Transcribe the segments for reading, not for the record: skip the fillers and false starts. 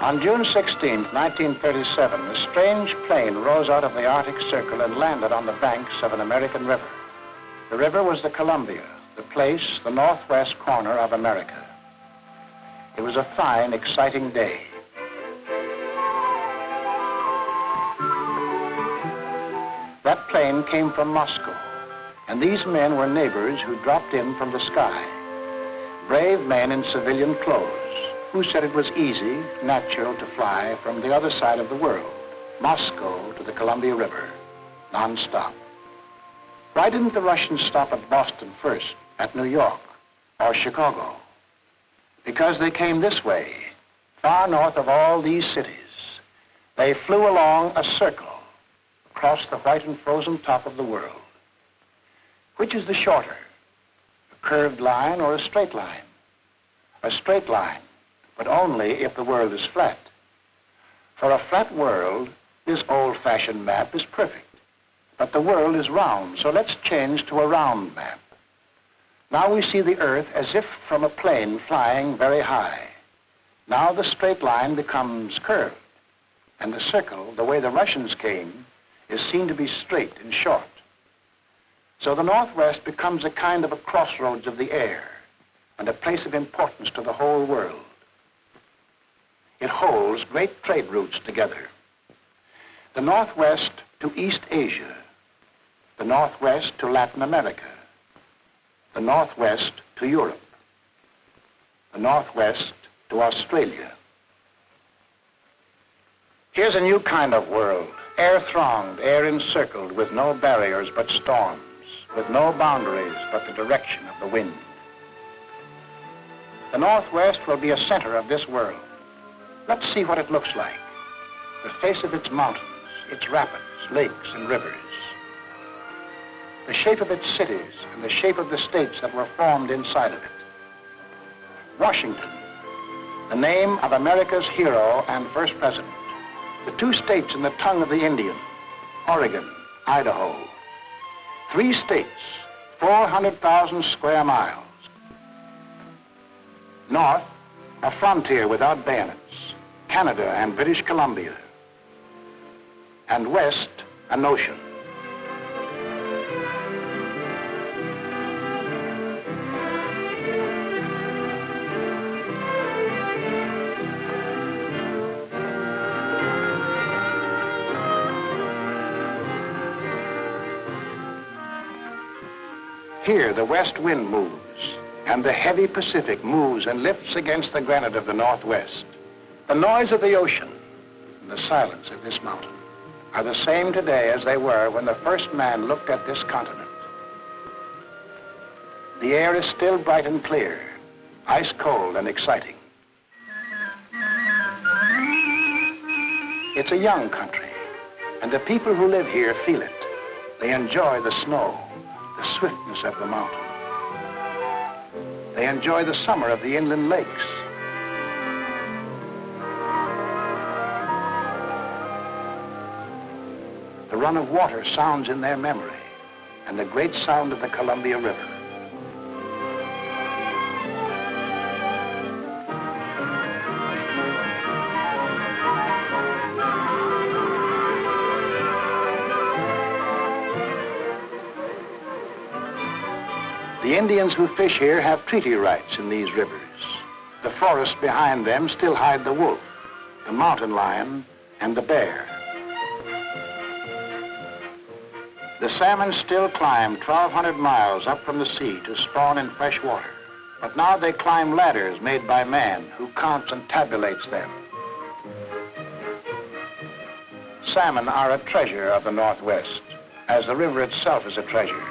On June 16, 1937, a strange plane rose out of the Arctic Circle and landed on the banks of an American river. The river was the Columbia, the place, the northwest corner of America. It was a fine, exciting day. That plane came from Moscow, and these men were neighbors who dropped in from the sky. Brave men in civilian clothes who said it was easy, natural to fly from the other side of the world, Moscow to the Columbia River, non-stop. Why didn't the Russians stop at Boston first, at New York, or Chicago? Because they came this way, far north of all these cities. They flew along a circle across the white and frozen top of the world. Which is the shorter, a curved line or a straight line? A straight line, but only if the world is flat. For a flat world, this old-fashioned map is perfect. But the world is round, so let's change to a round map. Now we see the Earth as if from a plane flying very high. Now the straight line becomes curved, and the circle, the way the Russians came, is seen to be straight and short. So the Northwest becomes a kind of a crossroads of the air and a place of importance to the whole world. It holds great trade routes together. The Northwest to East Asia, the Northwest to Latin America, the Northwest to Europe, the Northwest to Australia. Here's a new kind of world, air-thronged, air-encircled, with no barriers but storms, with no boundaries but the direction of the wind. The Northwest will be a center of this world. Let's see what it looks like. The face of its mountains, its rapids, lakes, and rivers. The shape of its cities and the shape of the states that were formed inside of it. Washington, the name of America's hero and first president. The two states in the tongue of the Indian, Oregon, Idaho. 3 states, 400,000 square miles. North, a frontier without bayonets, Canada and British Columbia. And west, an ocean. Here, the west wind moves, and the heavy Pacific moves and lifts against the granite of the Northwest. The noise of the ocean and the silence of this mountain are the same today as they were when the first man looked at this continent. The air is still bright and clear, ice cold and exciting. It's a young country, and the people who live here feel it. They enjoy the snow, the swiftness of the mountain. They enjoy the summer of the inland lakes. The run of water sounds in their memory, and the great sound of the Columbia River. The Indians who fish here have treaty rights in these rivers. The forests behind them still hide the wolf, the mountain lion, and the bear. The salmon still climb 1,200 miles up from the sea to spawn in fresh water. But now they climb ladders made by man who counts and tabulates them. Salmon are a treasure of the Northwest, as the river itself is a treasure.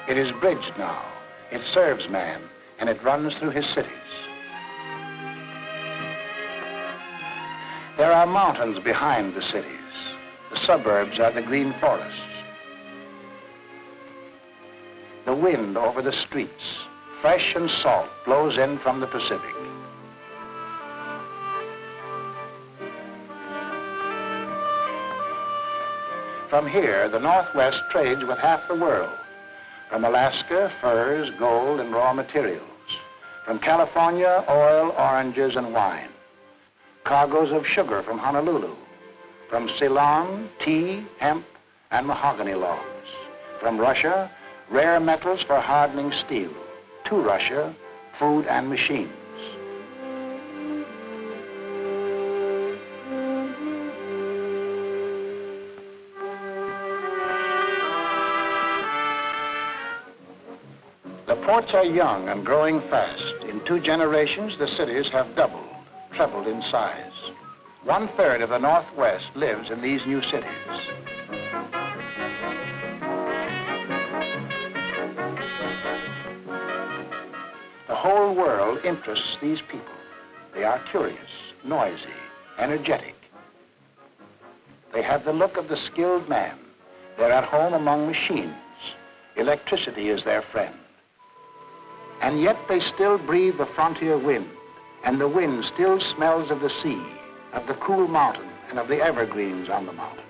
It is bridged now. It serves man, and it runs through his cities. There are mountains behind the cities. The suburbs are the green forests. The wind over the streets, fresh and salt, blows in from the Pacific. From here, the Northwest trades with half the world. From Alaska, furs, gold, and raw materials. From California, oil, oranges, and wine. Cargoes of sugar from Honolulu. From Ceylon, tea, hemp, and mahogany logs. From Russia, rare metals for hardening steel. To Russia, food and machines. The ports are young and growing fast. In 2 generations, the cities have doubled, trebled in size. 1/3 of the Northwest lives in these new cities. The whole world interests these people. They are curious, noisy, energetic. They have the look of the skilled man. They're at home among machines. Electricity is their friend. And yet they still breathe the frontier wind, and the wind still smells of the sea, of the cool mountain, and of the evergreens on the mountain.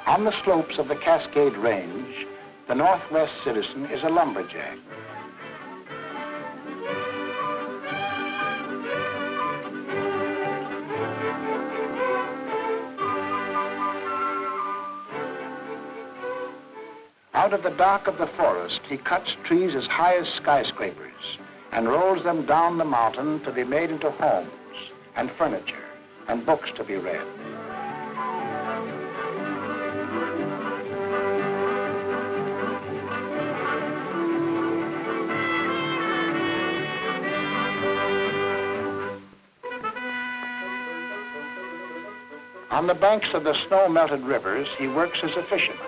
On the slopes of the Cascade Range, the Northwest citizen is a lumberjack. Out of the dark of the forest, he cuts trees as high as skyscrapers and rolls them down the mountain to be made into homes and furniture and books to be read. On the banks of the snow-melted rivers, he works as a fisherman.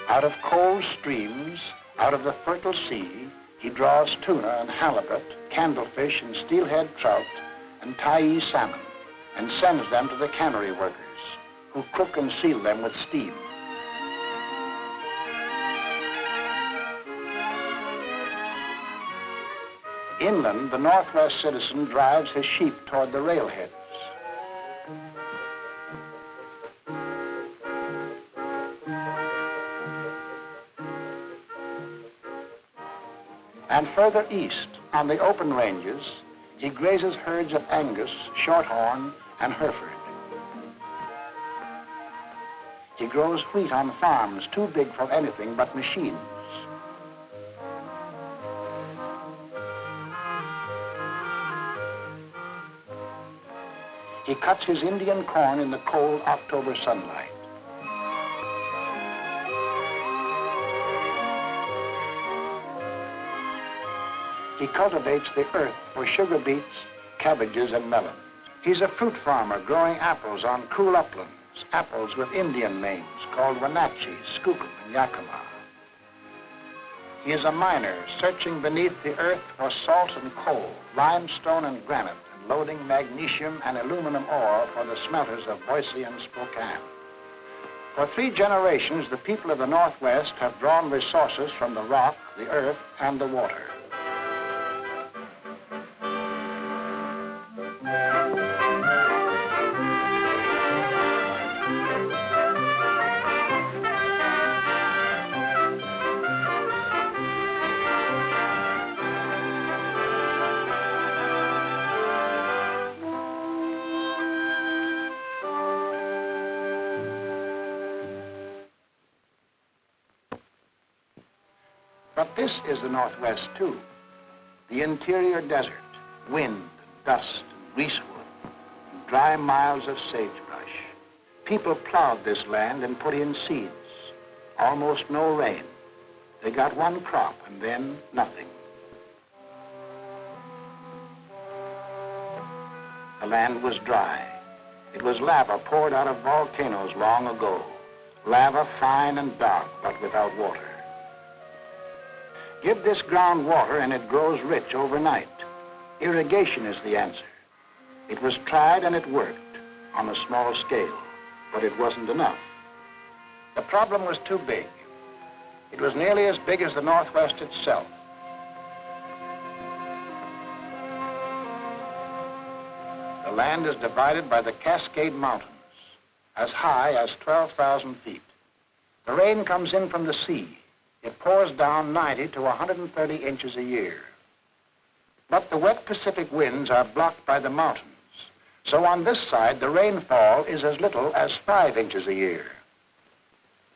Out of cold streams, out of the fertile sea, he draws tuna and halibut, candlefish and steelhead trout, and Tyee salmon, and sends them to the cannery workers, who cook and seal them with steam. Inland, the Northwest citizen drives his sheep toward the railheads. And further east, on the open ranges, he grazes herds of Angus, Shorthorn, and Hereford. He grows wheat on farms too big for anything but machines. He cuts his Indian corn in the cold October sunlight. He cultivates the earth for sugar beets, cabbages, and melons. He's a fruit farmer growing apples on cool uplands, apples with Indian names called Wenatchee, Skookum, and Yakima. He is a miner searching beneath the earth for salt and coal, limestone and granite, and loading magnesium and aluminum ore for the smelters of Boise and Spokane. For 3 generations, the people of the Northwest have drawn resources from the rock, the earth, and the water. But this is the Northwest, too. The interior desert, wind, dust, and greasewood, and dry miles of sagebrush. People plowed this land and put in seeds. Almost no rain. They got 1 crop and then nothing. The land was dry. It was lava poured out of volcanoes long ago. Lava fine and dark, but without water. Give this ground water and it grows rich overnight. Irrigation is the answer. It was tried and it worked on a small scale. but it wasn't enough. The problem was too big. It was nearly as big as the Northwest itself. The land is divided by the Cascade Mountains, as high as 12,000 feet. The rain comes in from the sea. It pours down 90 to 130 inches a year. But the wet Pacific winds are blocked by the mountains. So on this side, the rainfall is as little as 5 inches a year.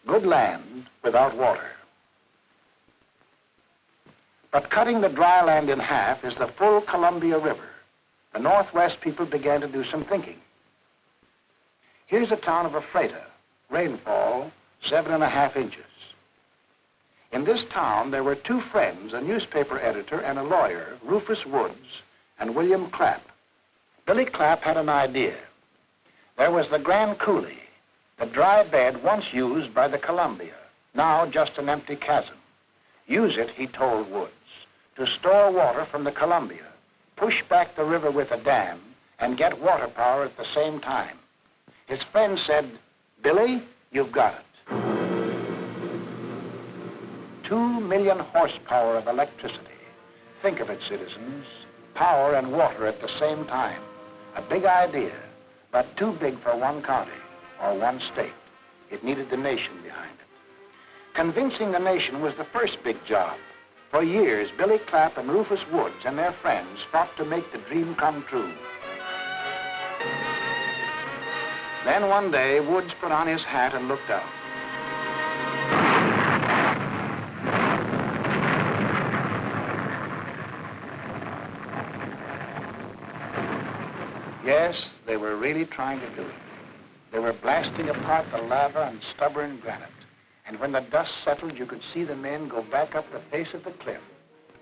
Good land without water. But cutting the dry land in half is the full Columbia River. The Northwest people began to do some thinking. Here's a town of Ephrata, rainfall 7.5 inches. In this town, there were 2 friends, a newspaper editor and a lawyer, Rufus Woods and William Clapp. Billy Clapp had an idea. There was the Grand Coulee, the dry bed once used by the Columbia, now just an empty chasm. Use it, he told Woods, to store water from the Columbia, push back the river with a dam, and get water power at the same time. His friend said, "Billy, you've got it." 2 million horsepower of electricity. Think of it, citizens. Power and water at the same time. A big idea, but too big for one county or one state. It needed the nation behind it. Convincing the nation was the first big job. For years, Billy Clapp and Rufus Woods and their friends fought to make the dream come true. Then one day, Woods put on his hat and looked out. Yes, they were really trying to do it. They were blasting apart the lava and stubborn granite. And when the dust settled, you could see the men go back up the face of the cliff.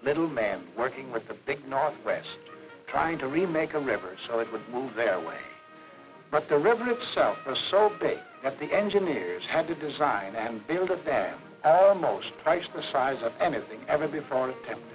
Little men working with the big Northwest, trying to remake a river so it would move their way. But the river itself was so big that the engineers had to design and build a dam almost twice the size of anything ever before attempted.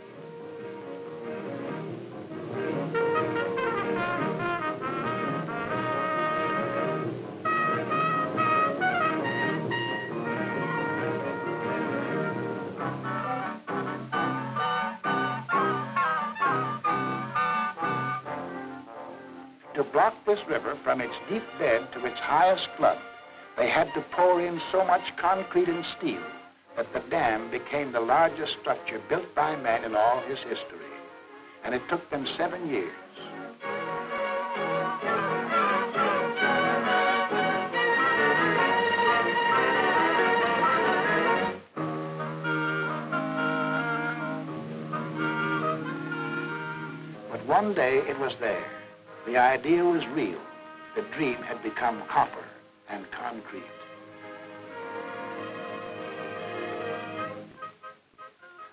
To block this river from its deep bed to its highest flood, they had to pour in so much concrete and steel that the dam became the largest structure built by man in all his history. And it took them 7 years. But one day it was there. The idea was real. The dream had become copper and concrete.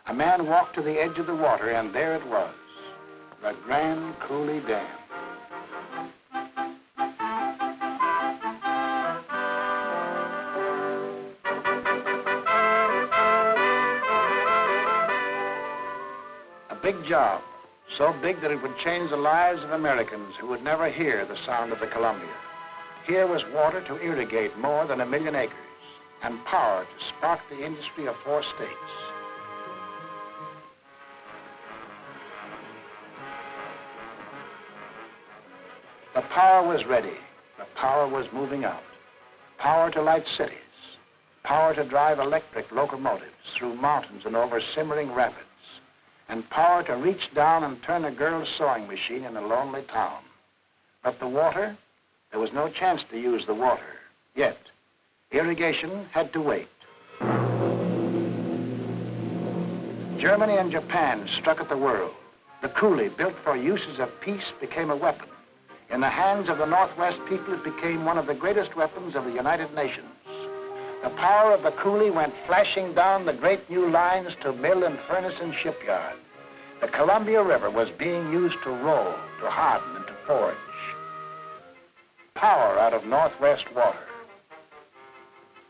A man walked to the edge of the water, and there it was, the Grand Coulee Dam. A big job. So big that it would change the lives of Americans who would never hear the sound of the Columbia. Here was water to irrigate more than 1 million acres and power to spark the industry of 4 states. The power was ready. The power was moving out. Power to light cities. Power to drive electric locomotives through mountains and over simmering rapids. And power to reach down and turn a girl's sewing machine in a lonely town. But the water, there was no chance to use the water yet. Irrigation had to wait. Germany and Japan struck at the world. The coulee, built for uses of peace, became a weapon. In the hands of the Northwest people, it became one of the greatest weapons of the United Nations. The power of the coulee went flashing down the great new lines to mill and furnace and shipyard. The Columbia River was being used to roll, to harden, and to forge. Power out of Northwest water.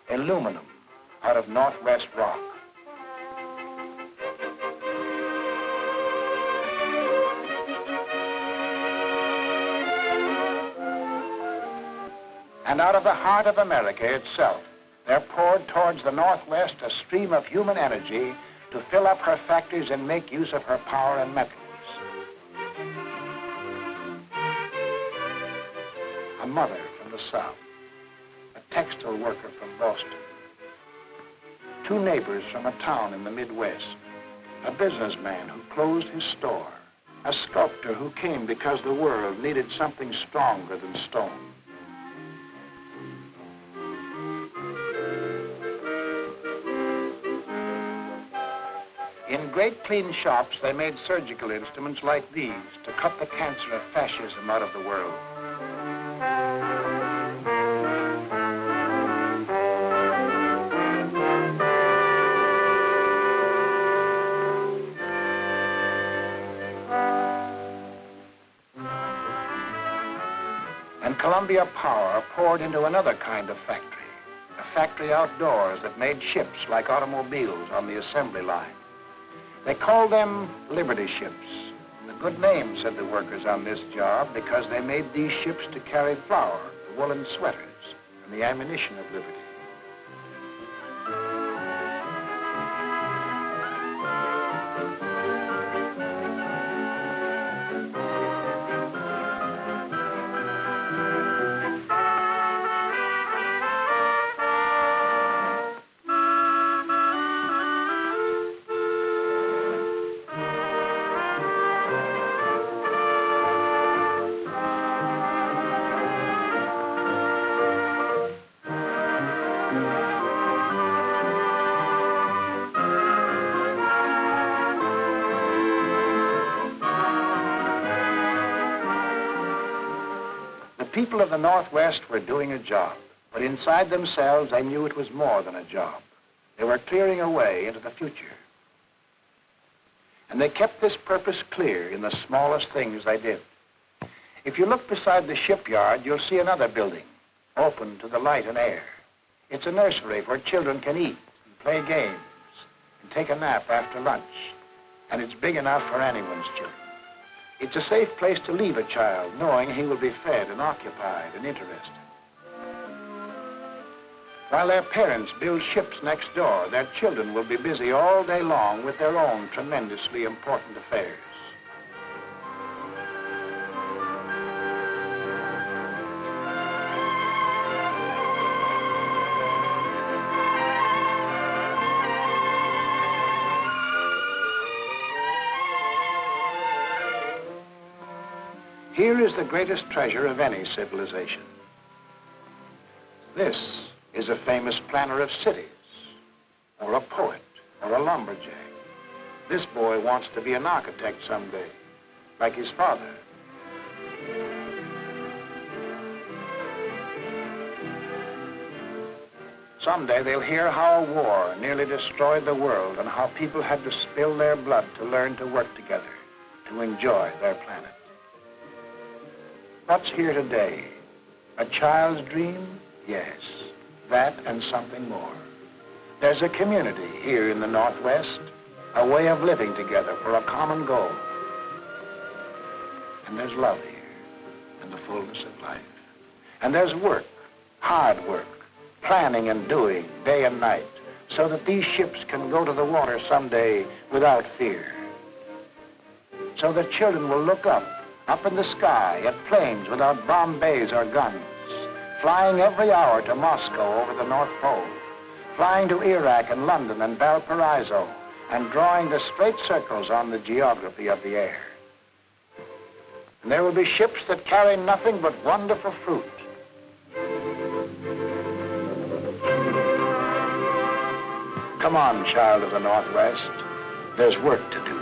Aluminum out of Northwest rock. And out of the heart of America itself, there poured towards the Northwest a stream of human energy to fill up her factories and make use of her power and metals. A mother from the South, a textile worker from Boston, two neighbors from a town in the Midwest, a businessman who closed his store, a sculptor who came because the world needed something stronger than stone. In great clean shops, they made surgical instruments like these to cut the cancer of fascism out of the world. And Columbia Power poured into another kind of factory, a factory outdoors that made ships like automobiles on the assembly line. They called them Liberty ships. A good name, said the workers on this job, because they made these ships to carry flour, the woolen sweaters, and the ammunition of liberty. The people of the Northwest were doing a job, but inside themselves they knew it was more than a job. They were clearing a way into the future. And they kept this purpose clear in the smallest things they did. If you look beside the shipyard, you'll see another building, open to the light and air. It's a nursery where children can eat and play games and take a nap after lunch. And it's big enough for anyone's children. It's a safe place to leave a child, knowing he will be fed and occupied and interested. While their parents build ships next door, their children will be busy all day long with their own tremendously important affairs. Here is the greatest treasure of any civilization. This is a famous planner of cities, or a poet, or a lumberjack. This boy wants to be an architect someday, like his father. Someday they'll hear how a war nearly destroyed the world and how people had to spill their blood to learn to work together, to enjoy their planet. What's here today? A child's dream? Yes, that and something more. There's a community here in the Northwest, a way of living together for a common goal. And there's love here, and the fullness of life. And there's work, hard work, planning and doing day and night, so that these ships can go to the water someday without fear. So that children will look up in the sky at planes without bomb bays or guns, flying every hour to Moscow over the North Pole, flying to Iraq and London and Valparaiso, and drawing the straight circles on the geography of the air. And there will be ships that carry nothing but wonderful fruit. Come on, child of the Northwest. There's work to do.